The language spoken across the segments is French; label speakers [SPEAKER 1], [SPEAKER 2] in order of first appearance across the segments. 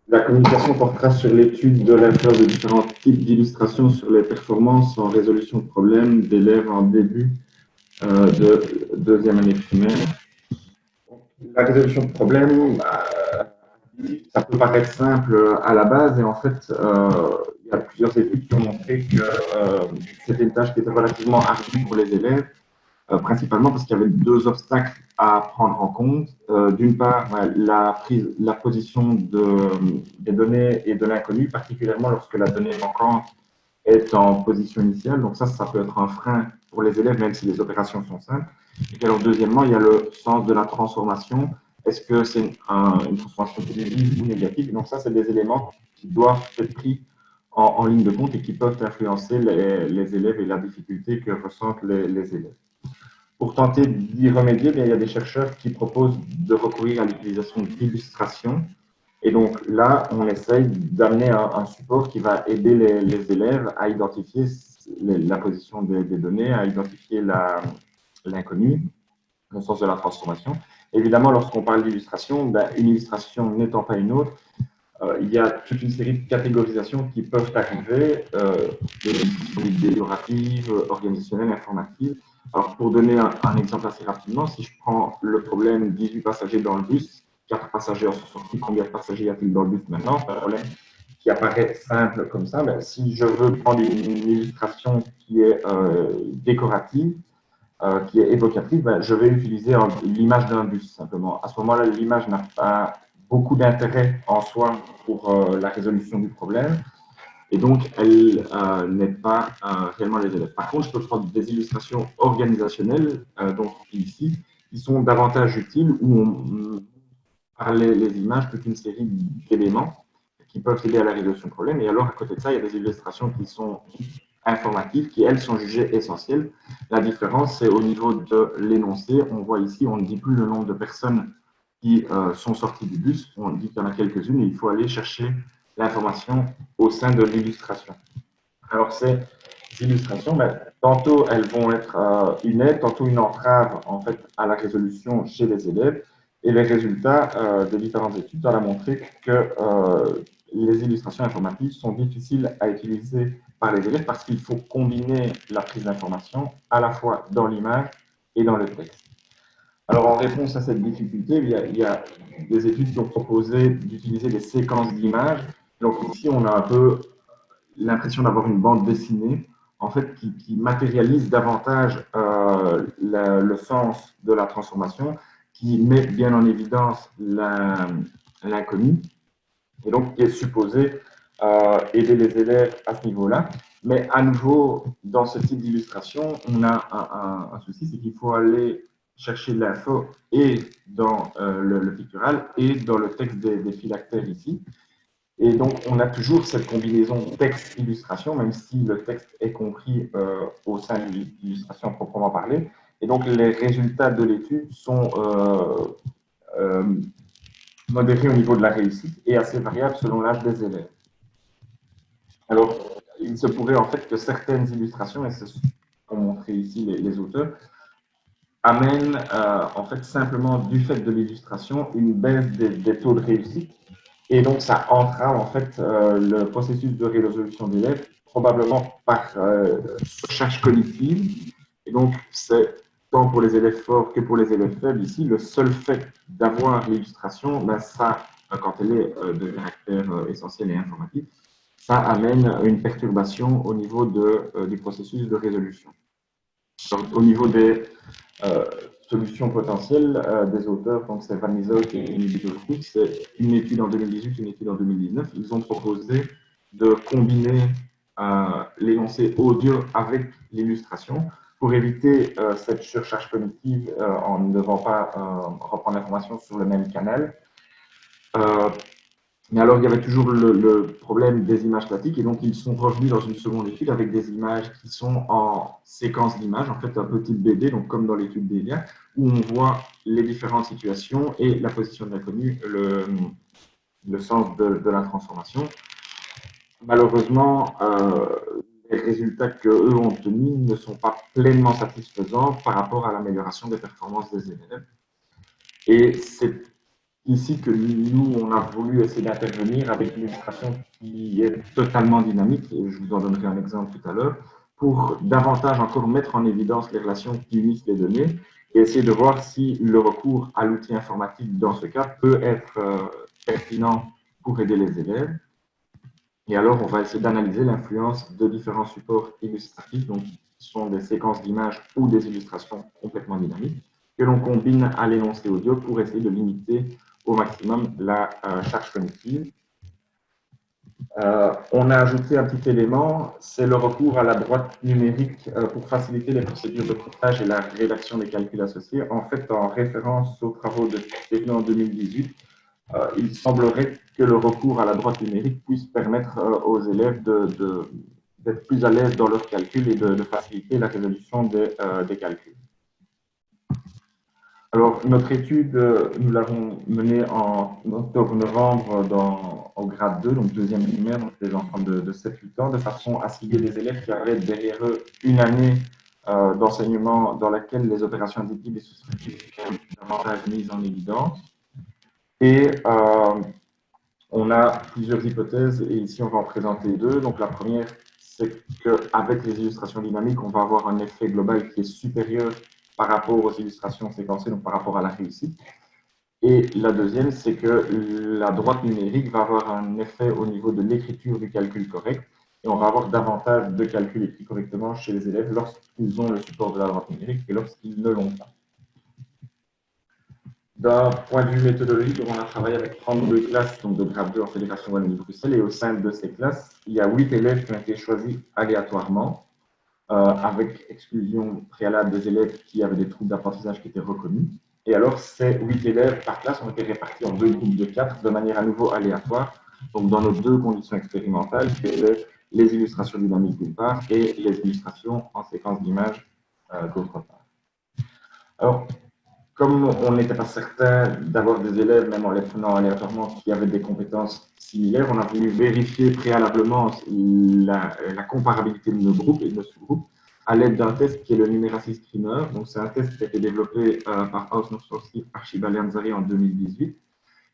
[SPEAKER 1] La communication portera sur l'étude de l'influence de différents types d'illustrations sur les performances en résolution de problèmes d'élèves en début de deuxième année primaire. La résolution de problèmes, ça peut paraître simple à la base et en fait, il y a plusieurs études qui ont montré que c'était une tâche qui était relativement ardue pour les élèves, principalement parce qu'il y avait deux obstacles à prendre en compte. D'une part, la position des données et de l'inconnu, particulièrement lorsque la donnée manquante est en position initiale. Donc ça peut être un frein pour les élèves, même si les opérations sont simples. Et puis alors, deuxièmement, il y a le sens de la transformation. Est-ce que c'est une transformation positive ou négative? Donc ça, c'est des éléments qui doivent être pris en ligne de compte et qui peuvent influencer les élèves et la difficulté que ressentent les élèves. Pour tenter d'y remédier, il y a des chercheurs qui proposent de recourir à l'utilisation d'illustrations. Et donc là, on essaye d'amener un support qui va aider les élèves à identifier la position des données, à identifier l'inconnu, le sens de la transformation. Évidemment, lorsqu'on parle d'illustration, une illustration n'étant pas une autre, il y a toute une série de catégorisations qui peuvent arriver, des décoratives, organisationnelles, informatives. Alors, pour donner un exemple assez rapidement, si je prends le problème 18 passagers dans le bus, 4 passagers en sont sortis, combien de passagers y a-t-il dans le bus maintenant? C'est un problème qui apparaît simple comme ça, mais si je veux prendre une illustration qui est décorative, qui est évocatrice, je vais utiliser l'image d'un bus simplement. À ce moment-là, l'image n'a pas beaucoup d'intérêt en soi pour la résolution du problème et donc elle n'aide pas réellement les élèves. Par contre, je peux prendre des illustrations organisationnelles, donc ici, qui sont davantage utiles où on, par les images toute une série d'éléments qui peuvent aider à la résolution du problème. Et alors, à côté de ça, il y a des illustrations qui sont informatives, qui, elles, sont jugées essentielles. La différence, c'est au niveau de l'énoncé. On voit ici, on ne dit plus le nombre de personnes qui sont sorties du bus. On dit qu'il y en a quelques-unes et il faut aller chercher l'information au sein de l'illustration. Alors, ces illustrations, tantôt elles vont être une aide, tantôt une entrave en fait, à la résolution chez les élèves. Et les résultats de différentes études ont montré que les illustrations informatives sont difficiles à utiliser par les élèves parce qu'il faut combiner la prise d'information à la fois dans l'image et dans le texte. Alors, en réponse à cette difficulté, il y a des études qui ont proposé d'utiliser des séquences d'images. Donc, ici, on a un peu l'impression d'avoir une bande dessinée, en fait, qui matérialise davantage le sens de la transformation, qui met bien en évidence l'inconnu, et donc qui est supposé aider les élèves à ce niveau-là. Mais à nouveau, dans ce type d'illustration, on a un souci, c'est qu'il faut aller chercher de l'info et dans le pictural et dans le texte des phylactères ici. Et donc, on a toujours cette combinaison texte-illustration, même si le texte est compris au sein de l'illustration proprement parlée. Et donc, les résultats de l'étude sont modérés au niveau de la réussite et assez variables selon l'âge des élèves. Alors, il se pourrait en fait que certaines illustrations, et c'est ce qu'ont montré ici les auteurs, amènent en fait simplement du fait de l'illustration une baisse des taux de réussite. Et donc, ça entrave en fait le processus de résolution d'élèves, probablement par recherche cognitive. Et donc, c'est tant pour les élèves forts que pour les élèves faibles ici, le seul fait d'avoir l'illustration, ça, quand elle est de caractère essentiel et informatif, ça amène une perturbation au niveau du processus de résolution. Donc, au niveau des euh, solutions potentielles des auteurs, donc c'est Van Nisok et Nibidolfi, c'est une étude en 2018, une étude en 2019. Ils ont proposé de combiner l'énoncé audio avec l'illustration pour éviter cette surcharge cognitive en ne devant pas reprendre l'information sur le même canal. Mais alors, il y avait toujours le problème des images statiques, et donc ils sont revenus dans une seconde étude avec des images qui sont en séquence d'images, en fait un peu type BD, donc comme dans l'étude d'Elia, où on voit les différentes situations et la position de l'inconnu, le sens de la transformation. Malheureusement, les résultats qu'eux ont obtenus ne sont pas pleinement satisfaisants par rapport à l'amélioration des performances des élèves. Et c'est ici que nous, on a voulu essayer d'intervenir avec une illustration qui est totalement dynamique, et je vous en donnerai un exemple tout à l'heure, pour davantage encore mettre en évidence les relations qui unissent les données et essayer de voir si le recours à l'outil informatique dans ce cas peut être pertinent pour aider les élèves. Et alors, on va essayer d'analyser l'influence de différents supports illustratifs, donc ce sont des séquences d'images ou des illustrations complètement dynamiques, que l'on combine à l'énoncé audio pour essayer de limiter au maximum la charge cognitive. On a ajouté un petit élément, c'est le recours à la droite numérique pour faciliter les procédures de cryptage et la rédaction des calculs associés. En fait, en référence aux travaux de Techno en 2018, il semblerait que le recours à la droite numérique puisse permettre aux élèves d'être plus à l'aise dans leurs calculs et de faciliter la résolution des calculs. Alors, notre étude, nous l'avons menée en octobre-novembre au grade 2, donc deuxième primaire, donc des enfants de 7-8 ans, de façon à cibler des élèves qui avaient derrière eux une année d'enseignement dans laquelle les opérations additives et soustractives étaient davantage mises en évidence. Et on a plusieurs hypothèses, et ici on va en présenter deux. Donc la première, c'est qu'avec les illustrations dynamiques, on va avoir un effet global qui est supérieur par rapport aux illustrations séquencées, donc par rapport à la réussite. Et la deuxième, c'est que la droite numérique va avoir un effet au niveau de l'écriture du calcul correct, et on va avoir davantage de calculs écrits correctement chez les élèves lorsqu'ils ont le support de la droite numérique que lorsqu'ils ne l'ont pas. D'un point de vue méthodologique, on a travaillé avec 32 classes donc de grade 2 en Fédération Wallonie-Bruxelles, et au sein de ces classes, il y a 8 élèves qui ont été choisis aléatoirement, avec exclusion préalable des élèves qui avaient des troubles d'apprentissage qui étaient reconnus. Et alors, ces 8 élèves par classe ont été répartis en deux groupes de 4 de manière à nouveau aléatoire, donc dans nos deux conditions expérimentales, qui étaient les illustrations dynamiques d'une part et les illustrations en séquence d'images d'autre part. Alors, comme on n'était pas certain d'avoir des élèves, même en les prenant aléatoirement, qui avaient des compétences similaires, on a voulu vérifier préalablement la comparabilité de nos groupes et de nos sous-groupes à l'aide d'un test qui est le Numeracy Screener. Donc, c'est un test qui a été développé par Ausnowsky, Archibald et Ansari en 2018.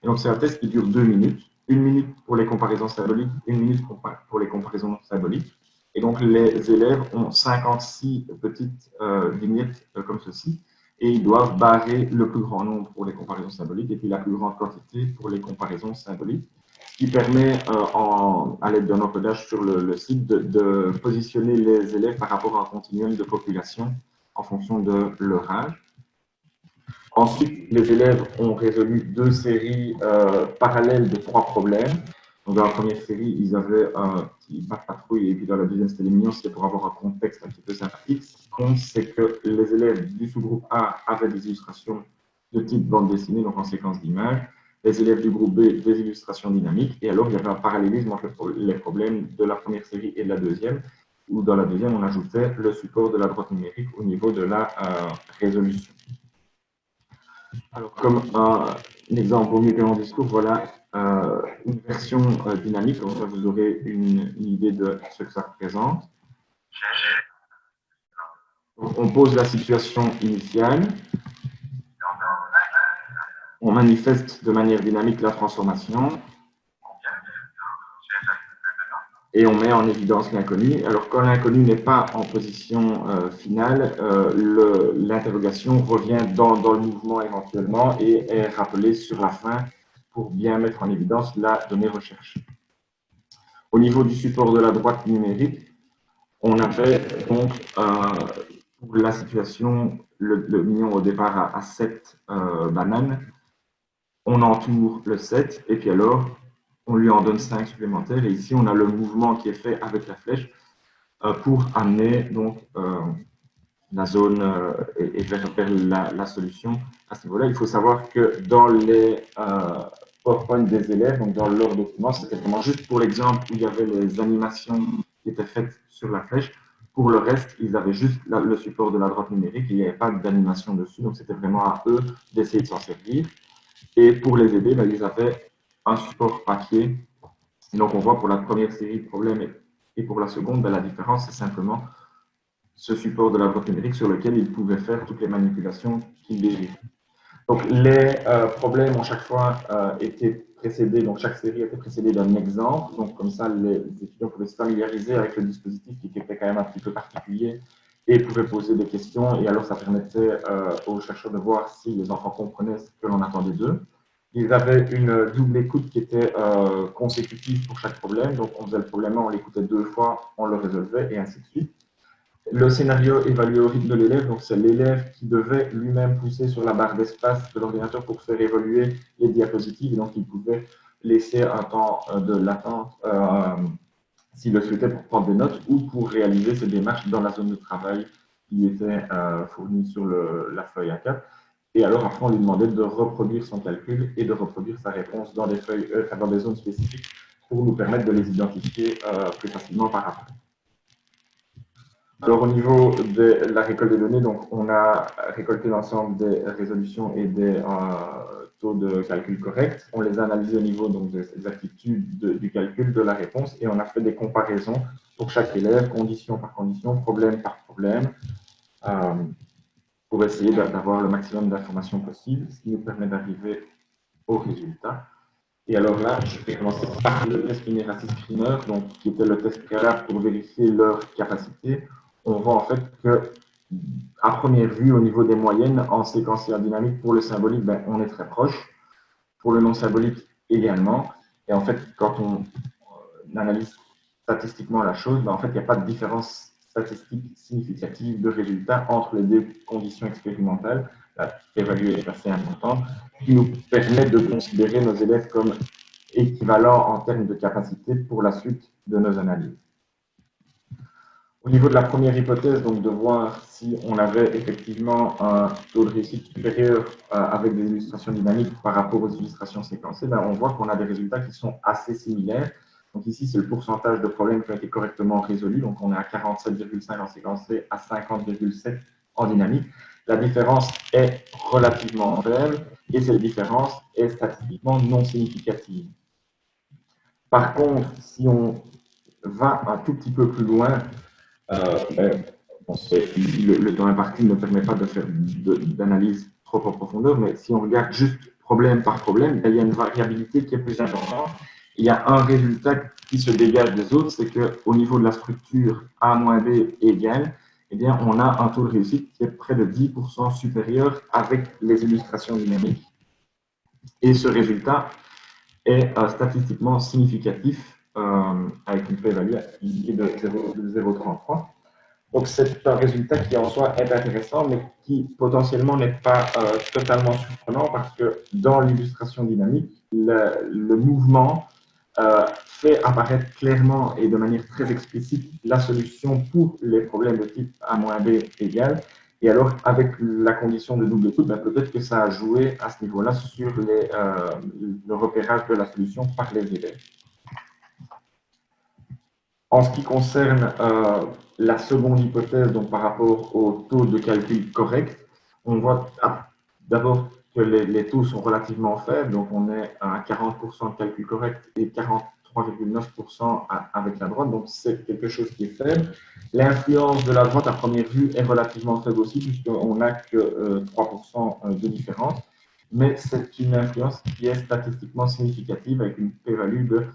[SPEAKER 1] Et donc, c'est un test qui dure 2 minutes. 1 minute pour les comparaisons symboliques, 1 minute pour les comparaisons non symboliques. Et donc, les élèves ont 56 petites vignettes comme ceci. Et ils doivent barrer le plus grand nombre pour les comparaisons symboliques et puis la plus grande quantité pour les comparaisons symboliques, ce qui permet, à l'aide d'un encodage sur le site, de positionner les élèves par rapport à un continuum de population en fonction de leur âge. Ensuite, les élèves ont résolu 2 séries parallèles de 3 problèmes. Donc, dans la première série, ils avaient un petit patrouille, et puis dans la deuxième, c'était les mignons, c'était pour avoir un contexte un petit peu sympathique. Ce qui compte, c'est que les élèves du sous-groupe A avaient des illustrations de type bande dessinée, donc en séquence d'images. Les élèves du groupe B, des illustrations dynamiques. Et alors, il y avait un parallélisme entre les problèmes de la première série et de la deuxième, où dans la deuxième, on ajoutait le support de la droite numérique au niveau de la résolution. Alors, comme un exemple au milieu de mon discours, voilà une version dynamique, comme ça vous aurez une idée de ce que ça représente. Donc, on pose la situation initiale, on manifeste de manière dynamique la transformation, et on met en évidence l'inconnu. Alors, quand l'inconnu n'est pas en position finale, l'interrogation revient dans le mouvement éventuellement et est rappelée sur la fin pour bien mettre en évidence la donnée recherchée. Au niveau du support de la droite numérique, on avait donc pour la situation, le mignon au départ à 7 bananes, on entoure le 7 et puis alors on lui en donne 5 supplémentaires, et ici on a le mouvement qui est fait avec la flèche pour amener donc la zone et vers la solution à ce niveau-là. Il faut savoir que dans les PowerPoint des élèves, donc dans leur document, c'était vraiment juste pour l'exemple où il y avait les animations qui étaient faites sur la flèche. Pour le reste, ils avaient juste le support de la droite numérique, il n'y avait pas d'animation dessus, donc c'était vraiment à eux d'essayer de s'en servir. Et pour les aider, ben, ils avaient un support papier. Et donc on voit pour la première série de problèmes et pour la seconde, ben, la différence, c'est simplement ce support de la droite numérique sur lequel ils pouvaient faire toutes les manipulations qu'ils désiraient. Donc, les problèmes ont chaque fois été précédés, donc chaque série était précédée d'un exemple. Donc, comme ça, les étudiants pouvaient se familiariser avec le dispositif qui était quand même un petit peu particulier et pouvaient poser des questions. Et alors, ça permettait aux chercheurs de voir si les enfants comprenaient ce que l'on attendait d'eux. Ils avaient une double écoute qui était consécutive pour chaque problème. Donc, on faisait le problème, on l'écoutait 2 fois, on le résolvait et ainsi de suite. Le scénario évalué au rythme de l'élève, donc c'est l'élève qui devait lui-même pousser sur la barre d'espace de l'ordinateur pour faire évoluer les diapositives, et donc il pouvait laisser un temps de latence s'il le souhaitait pour prendre des notes ou pour réaliser ses démarches dans la zone de travail qui était fournie sur la feuille A4. Et alors après, on lui demandait de reproduire son calcul et de reproduire sa réponse dans des feuilles, dans des zones spécifiques pour nous permettre de les identifier plus facilement par après. Alors, au niveau de la récolte des données, donc, on a récolté l'ensemble des résolutions et des taux de calcul corrects. On les a analysés au niveau donc, des exactitudes du calcul de la réponse et on a fait des comparaisons pour chaque élève, condition par condition, problème par problème, pour essayer d'avoir le maximum d'informations possibles, ce qui nous permet d'arriver au résultat. Et alors là, je vais commencer par le test Numeracy Screener, donc, qui était le test préalable pour vérifier leur capacité. On voit en fait que, à première vue, au niveau des moyennes, en séquentiel dynamique, pour le symbolique, ben, on est très proche. Pour le non symbolique également. Et en fait, quand on analyse statistiquement la chose, ben, en fait, il n'y a pas de différence statistique significative de résultats entre les deux conditions expérimentales. La p-value est assez importante, qui nous permet de considérer nos élèves comme équivalents en termes de capacité pour la suite de nos analyses. Au niveau de la première hypothèse, donc de voir si on avait effectivement un taux de réussite supérieur avec des illustrations dynamiques par rapport aux illustrations séquencées, ben on voit qu'on a des résultats qui sont assez similaires. Donc ici, c'est le pourcentage de problèmes qui ont été correctement résolus. Donc on est à 47,5 en séquencé, à 50,7 en dynamique. La différence est relativement faible et cette différence est statistiquement non significative. Par contre, si on va un tout petit peu plus loin, le temps imparti ne permet pas de faire d'analyse trop en profondeur, mais si on regarde juste problème par problème, il y a une variabilité qui est plus importante. Il y a un résultat qui se dégage des autres, c'est qu'au niveau de la structure A-B égale, eh bien, on a un taux de réussite qui est près de 10% supérieur avec les illustrations dynamiques. Et ce résultat est statistiquement significatif avec une p-value qui est de 0,33. Donc, c'est un résultat qui en soi est intéressant, mais qui potentiellement n'est pas totalement surprenant parce que dans l'illustration dynamique, le mouvement fait apparaître clairement et de manière très explicite la solution pour les problèmes de type A-B égale. Et alors, avec la condition de double écoute, ben, peut-être que ça a joué à ce niveau-là sur le repérage de la solution par les élèves. En ce qui concerne la seconde hypothèse, donc par rapport au taux de calcul correct, on voit d'abord que les taux sont relativement faibles, donc on est à 40% de calcul correct et 43,9% avec la droite, donc c'est quelque chose qui est faible. L'influence de la droite à première vue est relativement faible aussi, puisqu'on n'a que 3% de différence, mais c'est une influence qui est statistiquement significative avec une p-value de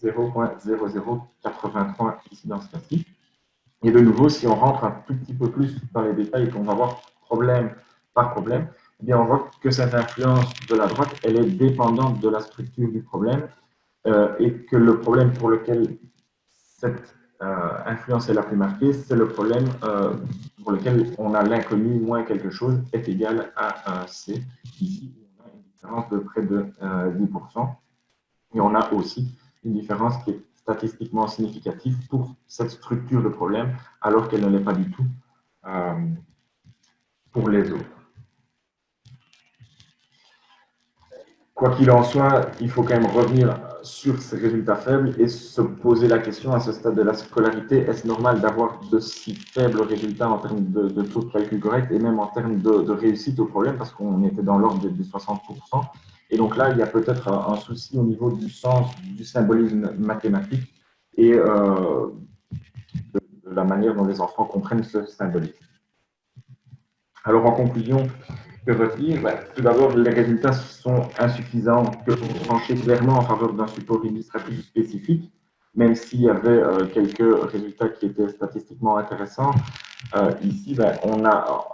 [SPEAKER 1] 0,0083 ici dans ce cas-ci. Et de nouveau, si on rentre un tout petit peu plus dans les détails et qu'on va voir problème par problème, eh bien on voit que cette influence de la droite, elle est dépendante de la structure du problème et que le problème pour lequel cette influence est la plus marquée, c'est le problème pour lequel on a l'inconnu moins quelque chose est égal à un C. Ici, on a une différence de près de 10%. Et on a aussi une différence qui est statistiquement significative pour cette structure de problème, alors qu'elle ne l'est pas du tout pour les autres. Quoi qu'il en soit, il faut quand même revenir sur ces résultats faibles et se poser la question à ce stade de la scolarité, est-ce normal d'avoir de si faibles résultats en termes de taux de calcul correct et même en termes de réussite au problème, parce qu'on était dans l'ordre des 60%. Et donc là, il y a peut-être un souci au niveau du sens du symbolisme mathématique et de la manière dont les enfants comprennent ce symbolisme. Alors en conclusion, Que retenir? Tout d'abord, les résultats sont insuffisants que pour trancher clairement en faveur d'un support illustratif spécifique, même s'il y avait quelques résultats qui étaient statistiquement intéressants. Ici, on a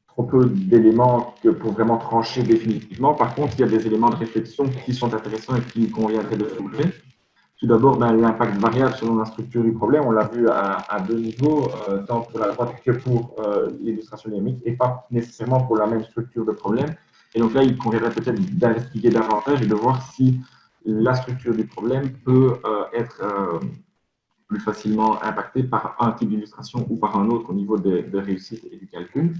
[SPEAKER 1] trop peu d'éléments que pour vraiment trancher définitivement. Par contre, il y a des éléments de réflexion qui sont intéressants et qui conviendraient de soulever. Tout d'abord, l'impact variable selon la structure du problème, on l'a vu à deux niveaux, tant pour la droite que pour l'illustration dynamique, et pas nécessairement pour la même structure de problème. Et donc là, il conviendrait peut-être d'investiguer davantage et de voir si la structure du problème peut être plus facilement impactée par un type d'illustration ou par un autre au niveau des réussites et du calcul.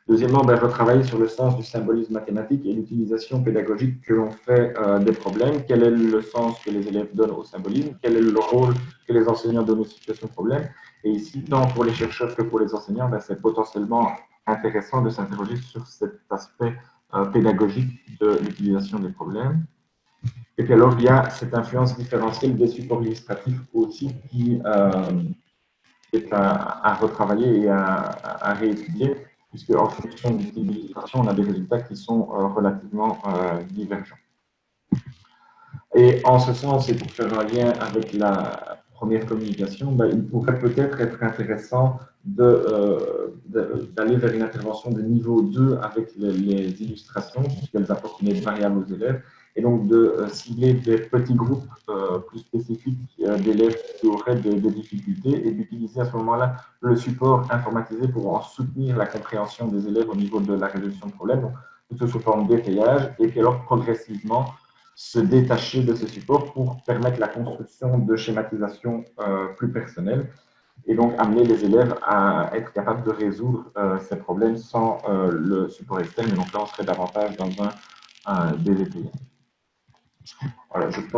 [SPEAKER 1] Deuxièmement, retravailler sur le sens du symbolisme mathématique et l'utilisation pédagogique que l'on fait des problèmes. Quel est le sens que les élèves donnent au symbolisme? Quel est le rôle que les enseignants donnent aux situations de problème? Et ici, tant pour les chercheurs que pour les enseignants, c'est potentiellement intéressant de s'interroger sur cet aspect pédagogique de l'utilisation des problèmes. Et puis alors, il y a cette influence différentielle des supports illustratifs aussi qui est à retravailler et à réétudier, puisque en fonction du type d'illustration, on a des résultats qui sont relativement divergents. Et en ce sens, et pour faire un lien avec la première communication, il pourrait peut-être être intéressant d'aller vers une intervention de niveau 2 avec les illustrations, puisqu'elles apportent une aide variable aux élèves, et donc de cibler des petits groupes plus spécifiques d'élèves qui auraient des difficultés et d'utiliser à ce moment-là le support informatisé pour en soutenir la compréhension des élèves au niveau de la résolution de problèmes, donc plutôt sous forme d'étayage, et puis alors progressivement se détacher de ce support pour permettre la construction de schématisation plus personnelles et donc amener les élèves à être capables de résoudre ces problèmes sans le support externe. Et donc là, on serait davantage dans un désépayage. Voilà, je pense